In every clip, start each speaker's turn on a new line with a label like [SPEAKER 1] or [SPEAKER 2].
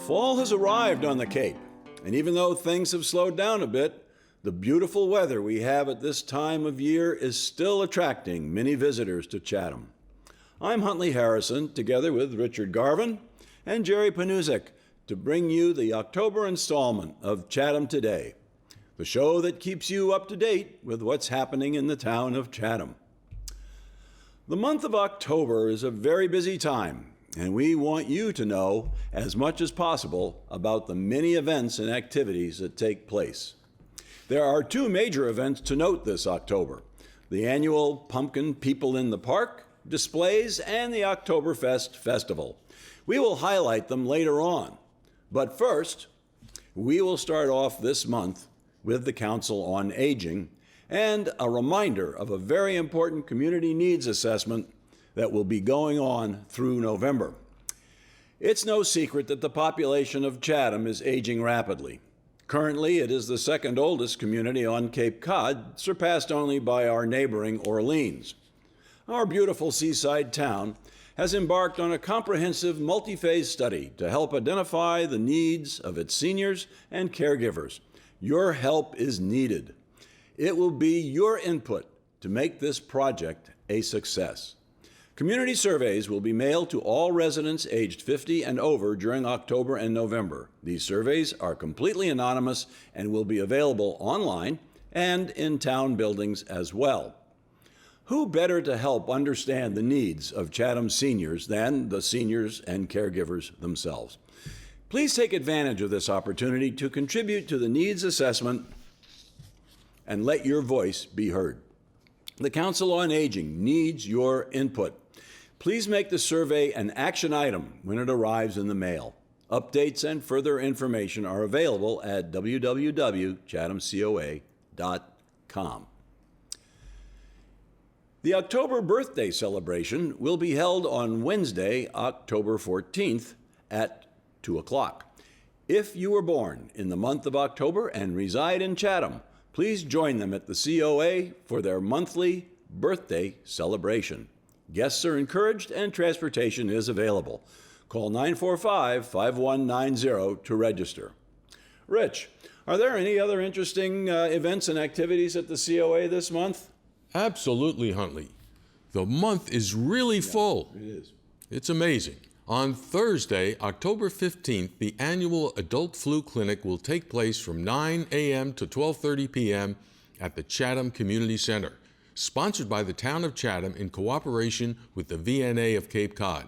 [SPEAKER 1] Fall has arrived on the Cape, and even though things have slowed down a bit, the beautiful weather we have at this time of year is still attracting many visitors to Chatham. I'm Huntley Harrison, together with Richard Garvin and Jerry Panuzek, to bring you the October installment of Chatham Today, the show that keeps you up to date with what's happening in the town of Chatham. The month of October is a very busy time, and we want you to know as much as possible about the many events and activities that take place. There are two major events to note this October: the annual Pumpkin People in the Park displays and the Oktoberfest Festival. We will highlight them later on. But first, we will start off this month with the Council on Aging and a reminder of a very important community needs assessment that will be going on through November. It's no secret that the population of Chatham is aging rapidly. Currently, it is the second oldest community on Cape Cod, surpassed only by our neighboring Orleans. Our beautiful seaside town has embarked on a comprehensive multi-phase study to help identify the needs of its seniors and caregivers. Your help is needed. It will be your input to make this project a success. Community surveys will be mailed to all residents aged 50 and over during October and November. These surveys are completely anonymous and will be available online and in town buildings as well. Who better to help understand the needs of Chatham seniors than the seniors and caregivers themselves? Please take advantage of this opportunity to contribute to the needs assessment and let your voice be heard. The Council on Aging needs your input. Please make the survey an action item when it arrives in the mail. Updates and further information are available at www.chathamcoa.com. The October birthday celebration will be held on Wednesday, October 14th at 2 o'clock. If you were born in the month of October and reside in Chatham, please join them at the COA for their monthly birthday celebration. Guests are encouraged and transportation is available. Call 945-5190 to register. Rich, are there any other interesting events and activities at the COA this month?
[SPEAKER 2] Absolutely, Huntley. The month is really full.
[SPEAKER 1] It is.
[SPEAKER 2] It's amazing. On Thursday, October 15th, the annual Adult Flu Clinic will take place from 9 a.m. to 12:30 p.m. at the Chatham Community Center, sponsored by the town of Chatham in cooperation with the VNA of Cape Cod.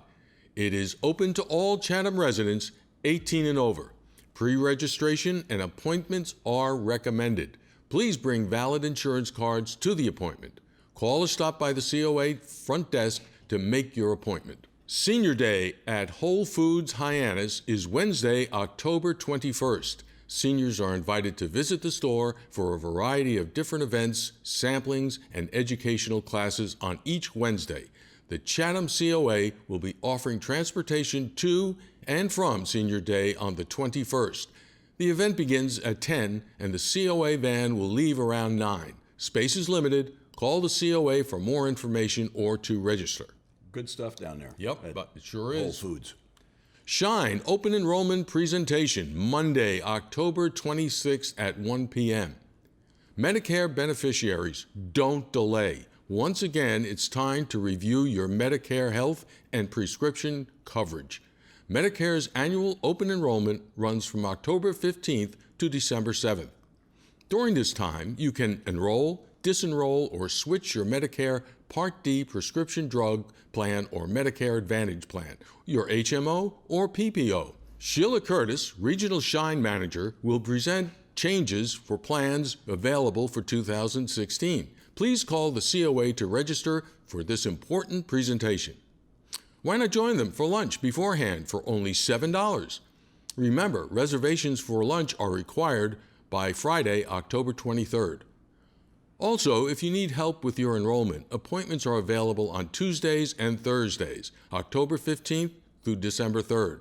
[SPEAKER 2] It is open to all Chatham residents 18 and over. Pre-registration and appointments are recommended. Please bring valid insurance cards to the appointment. Call or stop by the COA front desk to make your appointment. Senior Day at Whole Foods Hyannis is Wednesday, October 21st. Seniors are invited to visit the store for a variety of different events, samplings, and educational classes on each Wednesday. The Chatham COA will be offering transportation to and from Senior Day on the 21st. The event begins at 10 and the COA van will leave around 9. Space is limited. Call the COA for more information or to register.
[SPEAKER 1] Good stuff down there.
[SPEAKER 2] Yep, but it sure is.
[SPEAKER 1] Whole Foods.
[SPEAKER 2] Shine Open Enrollment Presentation, Monday, October 26th at 1 p.m. Medicare beneficiaries, don't delay. Once again, it's time to review your Medicare health and prescription coverage. Medicare's annual open enrollment runs from October 15th to December 7th. During this time, you can enroll, disenroll, or switch your Medicare Part D prescription drug plan or Medicare Advantage plan, your HMO or PPO. Sheila Curtis, Regional Shine Manager, will present changes for plans available for 2016. Please call the COA to register for this important presentation. Why not join them for lunch beforehand for only $7? Remember, reservations for lunch are required by Friday, October 23rd. Also, if you need help with your enrollment, appointments are available on Tuesdays and Thursdays, October 15th through December 3rd.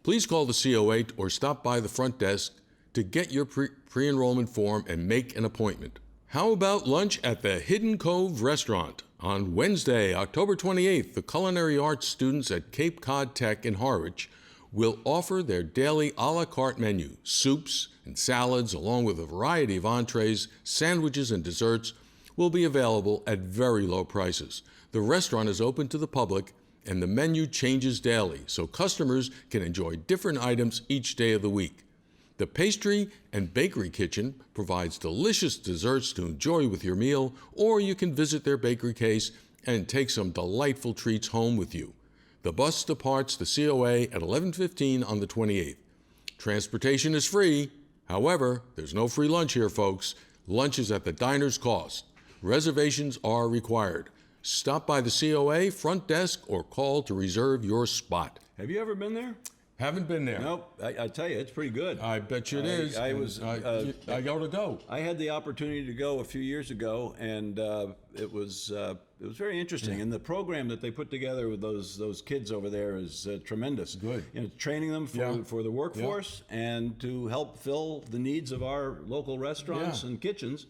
[SPEAKER 2] Please call the COA or stop by the front desk to get your pre-enrollment form and make an appointment. How about lunch at the Hidden Cove Restaurant? On Wednesday, October 28th, the culinary arts students at Cape Cod Tech in Harwich will offer their daily a la carte menu. Soups and salads, along with a variety of entrees, sandwiches, and desserts, will be available at very low prices. The restaurant is open to the public, and the menu changes daily, so customers can enjoy different items each day of the week. The pastry and bakery kitchen provides delicious desserts to enjoy with your meal, or you can visit their bakery case and take some delightful treats home with you. The bus departs the COA at 11:15 on the 28th. Transportation is free. However, there's no free lunch here, folks. Lunch is at the diner's cost. Reservations are required. Stop by the COA front desk or call to reserve your spot.
[SPEAKER 1] Have you ever been there?
[SPEAKER 2] Haven't been there.
[SPEAKER 1] Nope. I tell you, it's pretty good.
[SPEAKER 2] I bet you it is.
[SPEAKER 1] I
[SPEAKER 2] got to go.
[SPEAKER 1] I had the opportunity to go a few years ago, and it was very interesting. And the program that they put together with those kids over there is tremendous.
[SPEAKER 2] Good.
[SPEAKER 1] You know, training them for the workforce and to help fill the needs of our local restaurants and kitchens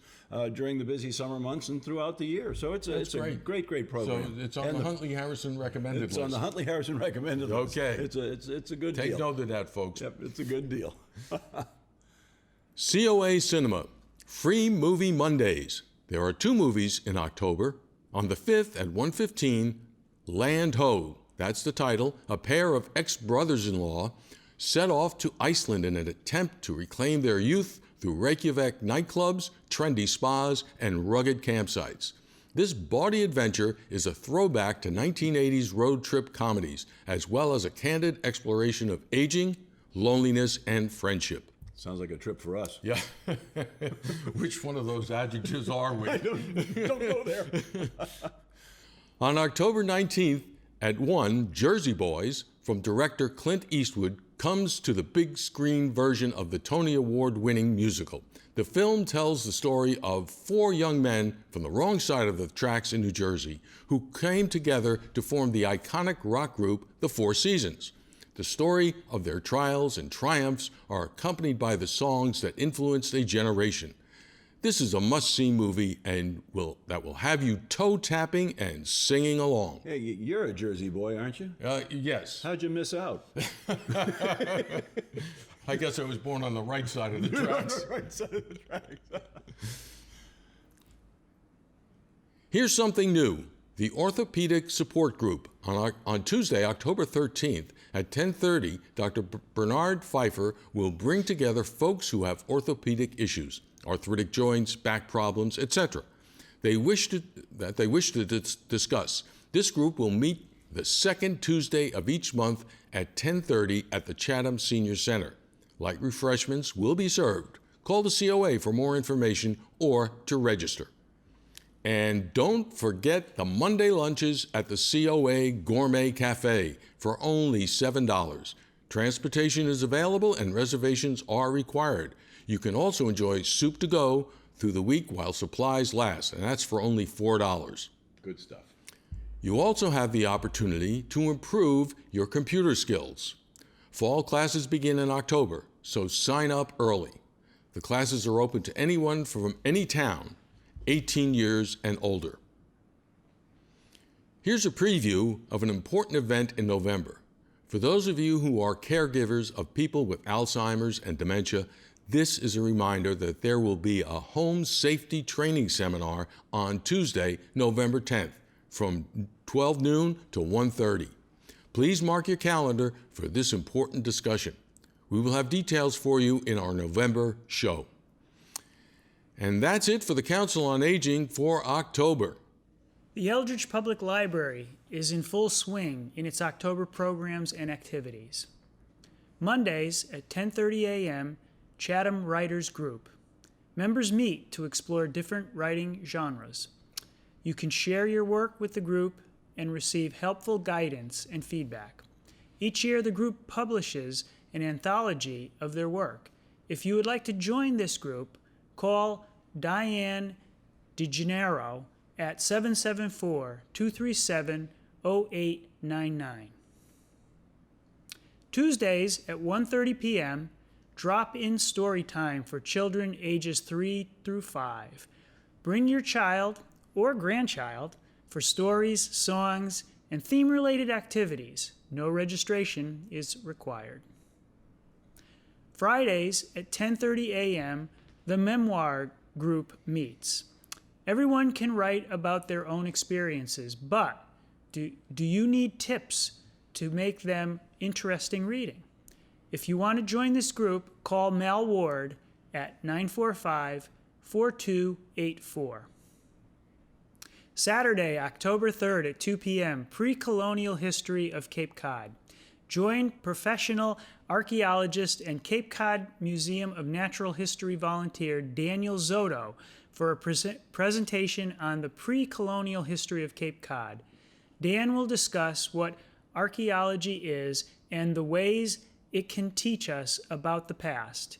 [SPEAKER 1] during the busy summer months and throughout the year. So it's a great program.
[SPEAKER 2] So it's on the Huntley Harrison recommended list.
[SPEAKER 1] It's on the Huntley Harrison recommended list.
[SPEAKER 2] Okay.
[SPEAKER 1] It's a good deal.
[SPEAKER 2] Take note of that, folks.
[SPEAKER 1] Yep, it's a good deal.
[SPEAKER 2] COA Cinema, free movie Mondays. There are 2 movies in October. On the 5th at 1:15, Land Ho, that's the title, a pair of ex-brothers-in-law set off to Iceland in an attempt to reclaim their youth through Reykjavik nightclubs, trendy spas, and rugged campsites. This bawdy adventure is a throwback to 1980s road trip comedies, as well as a candid exploration of aging, loneliness, and friendship.
[SPEAKER 1] Sounds like a trip for us.
[SPEAKER 2] Yeah. Which one of those adjectives are we?
[SPEAKER 1] Don't go there.
[SPEAKER 2] On October 19th at 1, Jersey Boys from director Clint Eastwood comes to the big screen version of the Tony Award-winning musical. The film tells the story of 4 young men from the wrong side of the tracks in New Jersey who came together to form the iconic rock group The Four Seasons. The story of their trials and triumphs are accompanied by the songs that influenced a generation. This is a must-see movie and that will have you toe-tapping and singing along.
[SPEAKER 1] Hey, you're a Jersey boy, aren't you?
[SPEAKER 2] Yes.
[SPEAKER 1] How'd you miss out?
[SPEAKER 2] I guess I was born on the right side of the tracks.
[SPEAKER 1] Right side of the tracks.
[SPEAKER 2] Here's something new. The Orthopedic Support Group. On Tuesday, October 13th at 10:30, Dr. Bernard Pfeiffer will bring together folks who have orthopedic issues, arthritic joints, back problems, etc. They wish to discuss. This group will meet the second Tuesday of each month at 10:30 at the Chatham Senior Center. Light refreshments will be served. Call the COA for more information or to register. And don't forget the Monday lunches at the COA Gourmet Cafe for only $7. Transportation is available and reservations are required. You can also enjoy soup to go through the week while supplies last, and that's for only $4.
[SPEAKER 1] Good stuff.
[SPEAKER 2] You also have the opportunity to improve your computer skills. Fall classes begin in October, so sign up early. The classes are open to anyone from any town, 18 years and older. Here's a preview of an important event in November. For those of you who are caregivers of people with Alzheimer's and dementia, this is a reminder that there will be a home safety training seminar on Tuesday, November 10th, from 12 noon to 1:30. Please mark your calendar for this important discussion. We will have details for you in our November show. And that's it for the Council on Aging for October.
[SPEAKER 3] The Eldridge Public Library is in full swing in its October programs and activities. Mondays at 10:30 a.m., Chatham Writers Group. Members meet to explore different writing genres. You can share your work with the group and receive helpful guidance and feedback. Each year, the group publishes an anthology of their work. If you would like to join this group, call Diane DeGennaro at 774-237-0899. Tuesdays at 1:30 p.m., drop-in story time for children ages 3 through 5. Bring your child or grandchild for stories, songs, and theme-related activities. No registration is required. Fridays at 10:30 a.m., the Memoir Group meets. Everyone can write about their own experiences, but do you need tips to make them interesting reading? If you want to join this group, call Mal Ward at 945-4284. Saturday, October 3rd at 2 p.m., Pre-Colonial History of Cape Cod. Join professional archaeologist and Cape Cod Museum of Natural History volunteer Daniel Zotto for a presentation on the pre-colonial history of Cape Cod. Dan will discuss what archaeology is and the ways it can teach us about the past.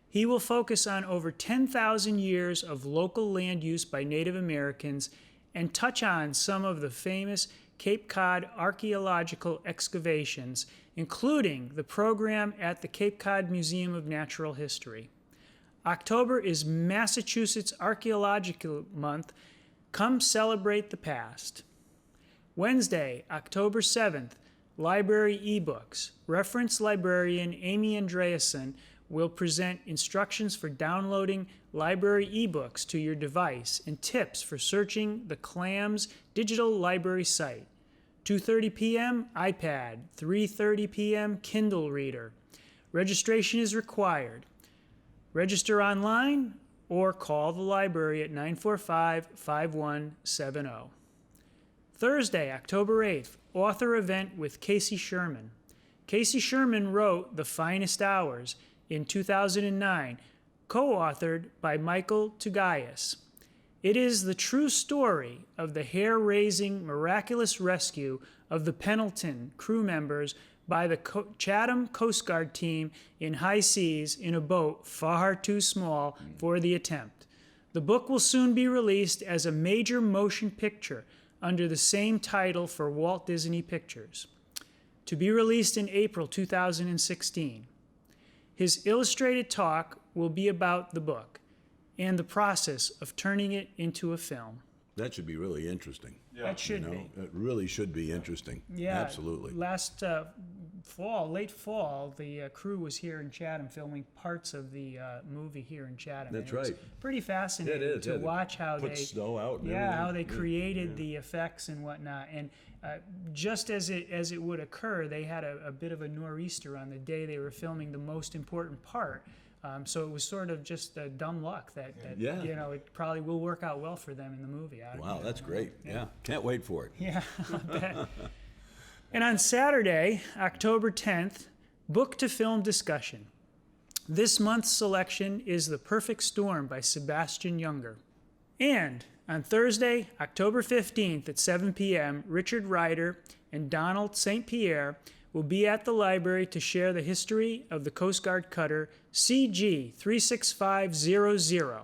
[SPEAKER 3] He will focus on over 10,000 years of local land use by Native Americans and touch on some of the famous Cape Cod archaeological excavations, including the program at the Cape Cod Museum of Natural History. October is Massachusetts Archaeological Month. Come celebrate the past. Wednesday, October 7th, Library eBooks. Reference librarian Amy Andreasen will present instructions for downloading library ebooks to your device and tips for searching the CLAMS digital library site. 2:30 p.m. iPad, 3:30 p.m. Kindle Reader. Registration is required. Register online or call the library at 945-5170. Thursday, October 8th, author event with Casey Sherman. Casey Sherman wrote The Finest Hours in 2009, co-authored by Michael Tugayas. It is the true story of the hair-raising, miraculous rescue of the Pendleton crew members by the Chatham Coast Guard team in high seas in a boat far too small for the attempt. The book will soon be released as a major motion picture under the same title for Walt Disney Pictures, to be released in April 2016. His illustrated talk will be about the book and the process of turning it into a film.
[SPEAKER 1] That should be really interesting.
[SPEAKER 3] That should be.
[SPEAKER 1] It really should be interesting.
[SPEAKER 3] Yeah,
[SPEAKER 1] Absolutely.
[SPEAKER 3] Last late fall, the crew was here in Chatham filming parts of the movie here in Chatham.
[SPEAKER 1] That's
[SPEAKER 3] and it was
[SPEAKER 1] right.
[SPEAKER 3] pretty fascinating
[SPEAKER 1] It is,
[SPEAKER 3] to
[SPEAKER 1] yeah.
[SPEAKER 3] watch how
[SPEAKER 1] Put
[SPEAKER 3] they
[SPEAKER 1] snow out and
[SPEAKER 3] how they
[SPEAKER 1] everything.
[SPEAKER 3] created the effects and whatnot. And just as it would occur, they had a bit of a nor'easter on the day they were filming the most important part. So it was sort of just dumb luck that
[SPEAKER 1] Yeah.
[SPEAKER 3] it probably will work out well for them in the movie.
[SPEAKER 1] Wow, that's great. Yeah. Can't wait for it.
[SPEAKER 3] Yeah, I bet. And on Saturday, October 10th, book to film discussion. This month's selection is The Perfect Storm by Sebastian Junger. And on Thursday, October 15th at 7 p.m., Richard Ryder and Donald St. Pierre will be at the library to share the history of the Coast Guard cutter CG 36500,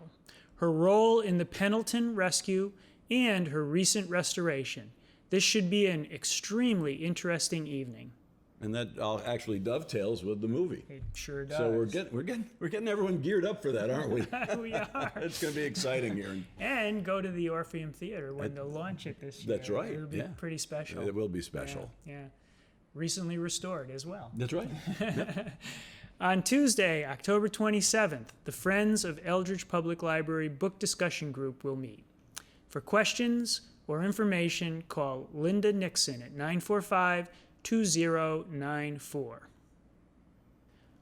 [SPEAKER 3] her role in the Pendleton rescue, and her recent restoration. This should be an extremely interesting evening.
[SPEAKER 1] And that all actually dovetails with the movie.
[SPEAKER 3] It sure does.
[SPEAKER 1] So we're getting everyone geared up for that, aren't we?
[SPEAKER 3] We are.
[SPEAKER 1] It's going to be exciting here.
[SPEAKER 3] And go to the Orpheum Theater when they'll launch it this year.
[SPEAKER 1] That's right,
[SPEAKER 3] It'll be
[SPEAKER 1] yeah.
[SPEAKER 3] pretty special.
[SPEAKER 1] It will be special.
[SPEAKER 3] Yeah. Recently restored as well.
[SPEAKER 1] That's right. Yep.
[SPEAKER 3] On Tuesday, October 27th, the Friends of Eldridge Public Library Book Discussion Group will meet. For questions or information, call Linda Nixon at 945-2094.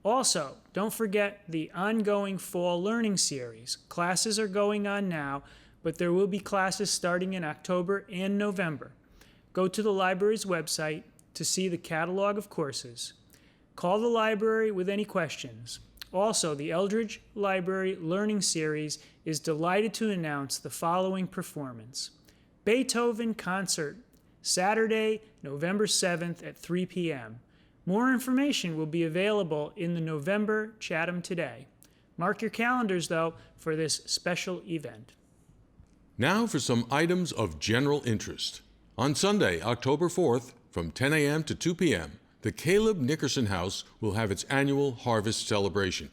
[SPEAKER 3] Also, don't forget the ongoing Fall Learning Series. Classes are going on now, but there will be classes starting in October and November. Go to the library's website to see the catalog of courses. Call the library with any questions. Also, the Eldridge Library Learning Series is delighted to announce the following performance. Beethoven Concert, Saturday, November 7th at 3 p.m. More information will be available in the November Chatham Today. Mark your calendars, though, for this special event.
[SPEAKER 2] Now for some items of general interest. On Sunday, October 4th, from 10 a.m. to 2 p.m., the Caleb Nickerson House will have its annual harvest celebration.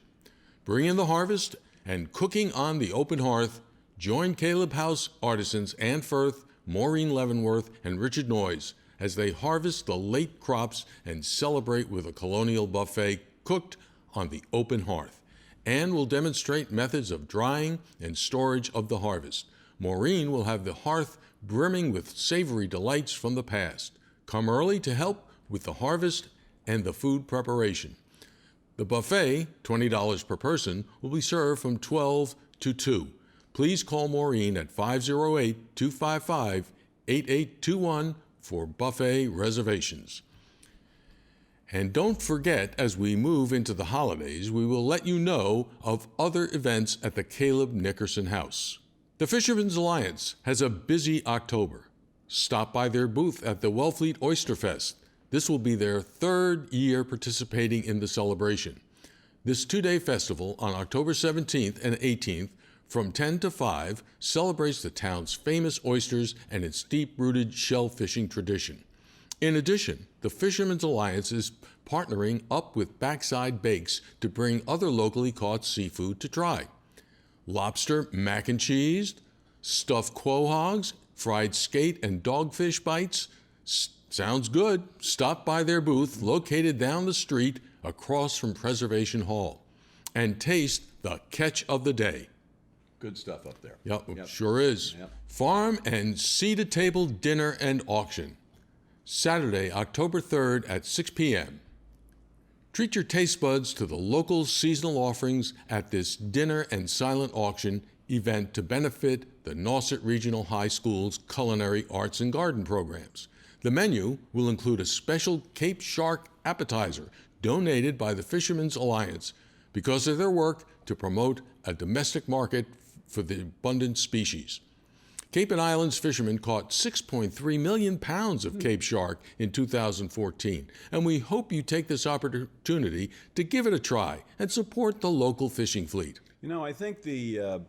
[SPEAKER 2] Bring in the harvest and cooking on the open hearth. Join Caleb House artisans Ann Firth, Maureen Leavenworth, and Richard Noyes as they harvest the late crops and celebrate with a colonial buffet cooked on the open hearth. Anne will demonstrate methods of drying and storage of the harvest. Maureen will have the hearth brimming with savory delights from the past. Come early to help with the harvest and the food preparation. The buffet, $20 per person, will be served from 12 to 2. Please call Maureen at 508-255-8821 for buffet reservations. And don't forget, as we move into the holidays, we will let you know of other events at the Caleb Nickerson House. The Fishermen's Alliance has a busy October. Stop by their booth at the Wellfleet Oyster Fest. This will be their third year participating in the celebration. This two-day festival on October 17th and 18th from 10 to 5 celebrates the town's famous oysters and its deep-rooted shell fishing tradition. In addition, the Fishermen's Alliance is partnering up with Backside Bakes to bring other locally caught seafood to try. Lobster mac and cheese, stuffed quahogs, fried skate and dogfish bites. Sounds good. Stop by their booth located down the street across from Preservation Hall and taste the catch of the day.
[SPEAKER 1] Good stuff up there.
[SPEAKER 2] Yep. Sure is.
[SPEAKER 1] Yep.
[SPEAKER 2] Farm and sea-to-table dinner and auction. Saturday, October 3rd at 6 p.m. Treat your taste buds to the local seasonal offerings at this dinner and silent auction event to benefit the Nauset Regional High School's culinary arts and garden programs. The menu will include a special Cape Shark appetizer donated by the Fishermen's Alliance because of their work to promote a domestic market for the abundant species. Cape and Islands fishermen caught 6.3 million pounds of Cape Shark in 2014, and we hope you take this opportunity to give it a try and support the local fishing fleet.
[SPEAKER 1] You know, I think that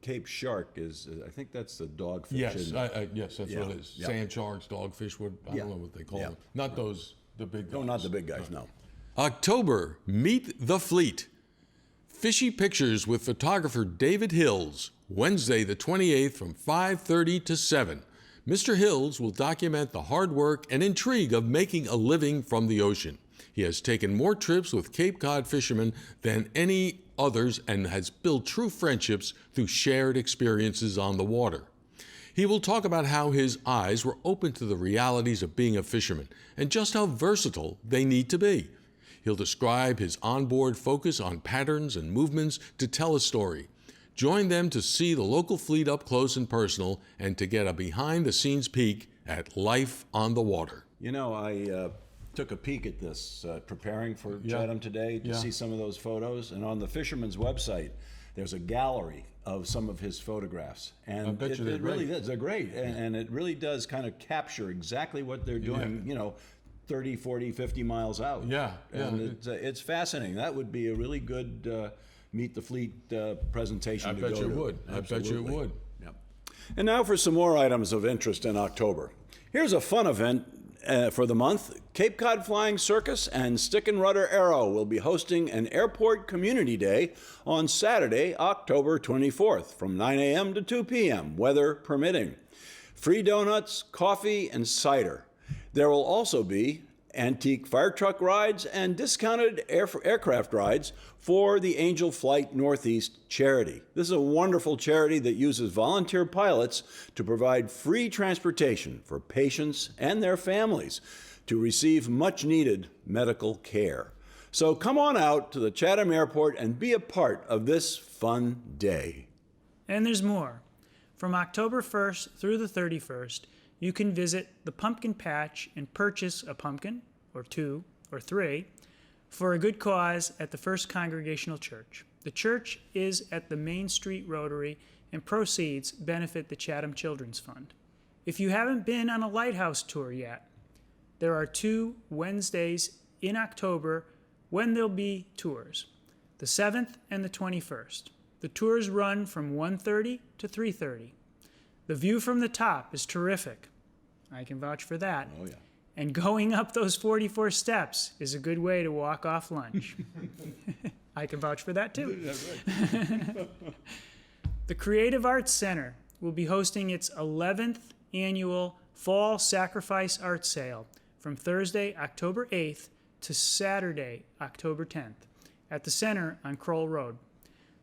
[SPEAKER 1] Cape Shark is, I think that's the dogfish.
[SPEAKER 2] Yes,
[SPEAKER 1] isn't it?
[SPEAKER 2] yes, that's what it is.
[SPEAKER 1] Yeah.
[SPEAKER 2] Sand sharks, dogfish, I don't know what they call them. Not those, the big guys.
[SPEAKER 1] No, not the big guys, no.
[SPEAKER 2] October, meet the fleet. Fishy pictures with photographer David Hills, Wednesday the 28th from 5:30 to 7. Mr. Hills will document the hard work and intrigue of making a living from the ocean. He has taken more trips with Cape Cod fishermen than any others and has built true friendships through shared experiences on the water. He will talk about how his eyes were open to the realities of being a fisherman and just how versatile they need to be. He'll describe his onboard focus on patterns and movements to tell a story. Join them to see the local fleet up close and personal and to get a behind-the-scenes peek at life on the water.
[SPEAKER 1] You know, I took a peek at this preparing for Chatham today to see some of those photos. And on the Fisherman's website, there's a gallery of some of his photographs. And
[SPEAKER 2] I bet you they're
[SPEAKER 1] really
[SPEAKER 2] great.
[SPEAKER 1] is. They're great. And it really does kind of capture exactly what they're doing, you know, 30, 40, 50 miles out. And it's fascinating. That would be a really good Meet the Fleet presentation to go to.
[SPEAKER 2] I bet you would.
[SPEAKER 1] Yep. And now for some more items of interest in October. Here's a fun event for the month. Cape Cod Flying Circus and Stick and Rudder Aero will be hosting an Airport Community Day on Saturday, October 24th from 9 a.m. to 2 p.m., weather permitting. Free donuts, coffee, and cider. There will also be antique fire truck rides and discounted aircraft rides for the Angel Flight Northeast charity. This is a wonderful charity that uses volunteer pilots to provide free transportation for patients and their families to receive much-needed medical care. So come on out to the Chatham Airport and be a part of this fun day.
[SPEAKER 3] And there's more. From October 1st through the 31st, you can visit the pumpkin patch and purchase a pumpkin, or 2, or 3, for a good cause at the First Congregational Church. The church is at the Main Street Rotary, and proceeds benefit the Chatham Children's Fund. If you haven't been on a lighthouse tour yet, there are 2 Wednesdays in October when there'll be tours, the 7th and the 21st. The tours run from 1:30 to 3:30. The view from the top is terrific. I can vouch for that.
[SPEAKER 1] Oh, yeah.
[SPEAKER 3] And going up those 44 steps is a good way to walk off lunch. I can vouch for that too. The Creative Arts Center will be hosting its 11th annual Fall Sacrifice Art Sale from Thursday, October 8th to Saturday, October 10th at the Center on Kroll Road.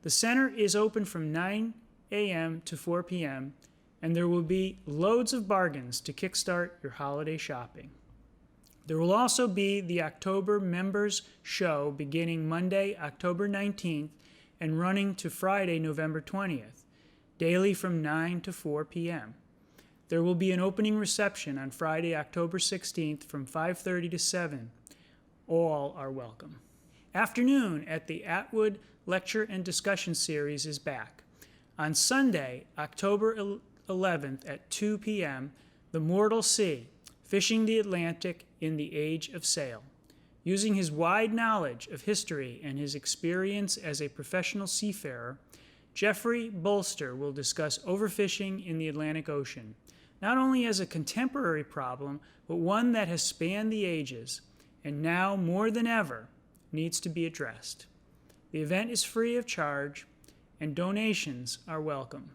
[SPEAKER 3] The Center is open from 9 a.m. to 4 p.m., and there will be loads of bargains to kickstart your holiday shopping. There will also be the October Members Show beginning Monday, October 19th, and running to Friday, November 20th, daily from 9 to 4 p.m. There will be an opening reception on Friday, October 16th from 5:30 to 7. All are welcome. Afternoon at the Atwood Lecture and Discussion Series is back. On Sunday, October 11th at 2 p.m., The Mortal Sea, Fishing the Atlantic in the Age of Sail. Using his wide knowledge of history and his experience as a professional seafarer, Jeffrey Bolster will discuss overfishing in the Atlantic Ocean, not only as a contemporary problem, but one that has spanned the ages and now more than ever needs to be addressed. The event is free of charge and donations are welcome.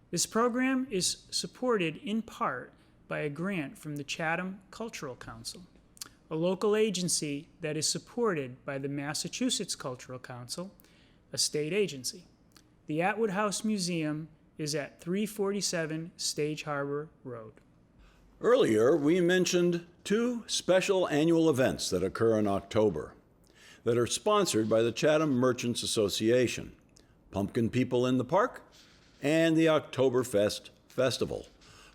[SPEAKER 3] This program is supported in part by a grant from the Chatham Cultural Council, a local agency that is supported by the Massachusetts Cultural Council, a state agency. The Atwood House Museum is at 347 Stage Harbor Road.
[SPEAKER 1] Earlier, we mentioned two special annual events that occur in October that are sponsored by the Chatham Merchants Association: Pumpkin People in the Park and the Oktoberfest Festival.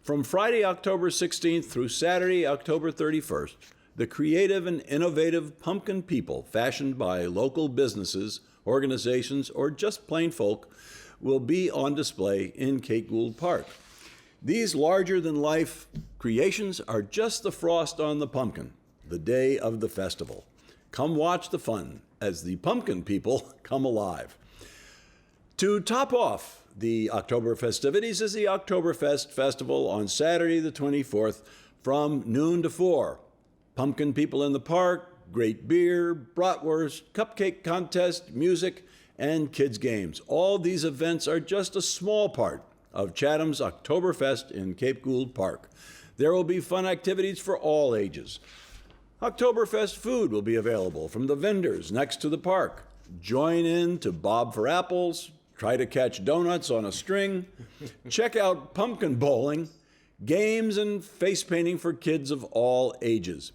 [SPEAKER 1] From Friday, October 16th through Saturday, October 31st, the creative and innovative pumpkin people fashioned by local businesses, organizations, or just plain folk will be on display in Kate Gould Park. These larger-than-life creations are just the frost on the pumpkin, the day of the festival. Come watch the fun as the pumpkin people come alive. To top off the October festivities is the Oktoberfest Festival on Saturday the 24th from noon to 4. Pumpkin people in the park, great beer, bratwurst, cupcake contest, music, and kids' games. All these events are just a small part of Chatham's Oktoberfest in Cape Gould Park. There will be fun activities for all ages. Oktoberfest food will be available from the vendors next to the park. Join in to bob for apples, try to catch donuts on a string, check out pumpkin bowling, games, and face painting for kids of all ages.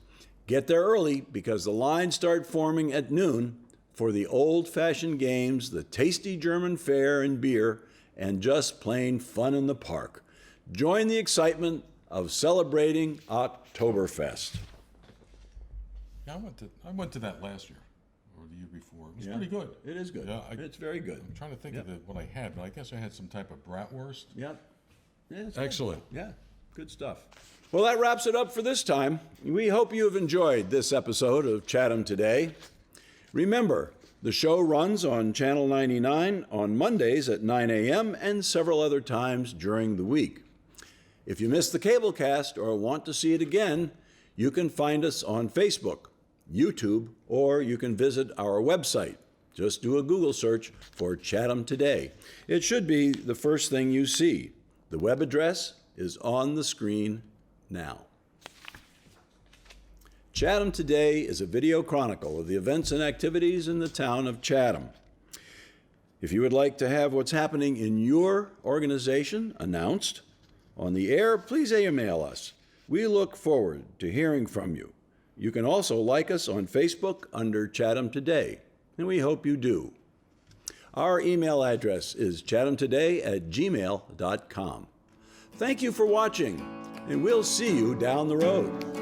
[SPEAKER 1] Get there early because the lines start forming at noon for the old-fashioned games, the tasty German fare and beer, and just plain fun in the park. Join the excitement of celebrating Oktoberfest.
[SPEAKER 2] Yeah, I went to that last year or the year before. It was pretty good.
[SPEAKER 1] It is good.
[SPEAKER 2] Yeah,
[SPEAKER 1] It's very good.
[SPEAKER 2] I'm trying to think of what I had, but I guess I had some type of bratwurst.
[SPEAKER 1] Yeah. It's good.
[SPEAKER 2] Excellent.
[SPEAKER 1] Yeah, good stuff. Well, that wraps it up for this time. We hope you have enjoyed this episode of Chatham Today. Remember, the show runs on Channel 99 on Mondays at 9 a.m. and several other times during the week. If you missed the cablecast or want to see it again, you can find us on Facebook, YouTube, or you can visit our website. Just do a Google search for Chatham Today. It should be the first thing you see. The web address is on the screen now. Chatham Today is a video chronicle of the events and activities in the town of Chatham. If you would like to have what's happening in your organization announced on the air, please email us. We look forward to hearing from you. You can also like us on Facebook under Chatham Today, and we hope you do. Our email address is chathamtoday@gmail.com. Thank you for watching, and we'll see you down the road.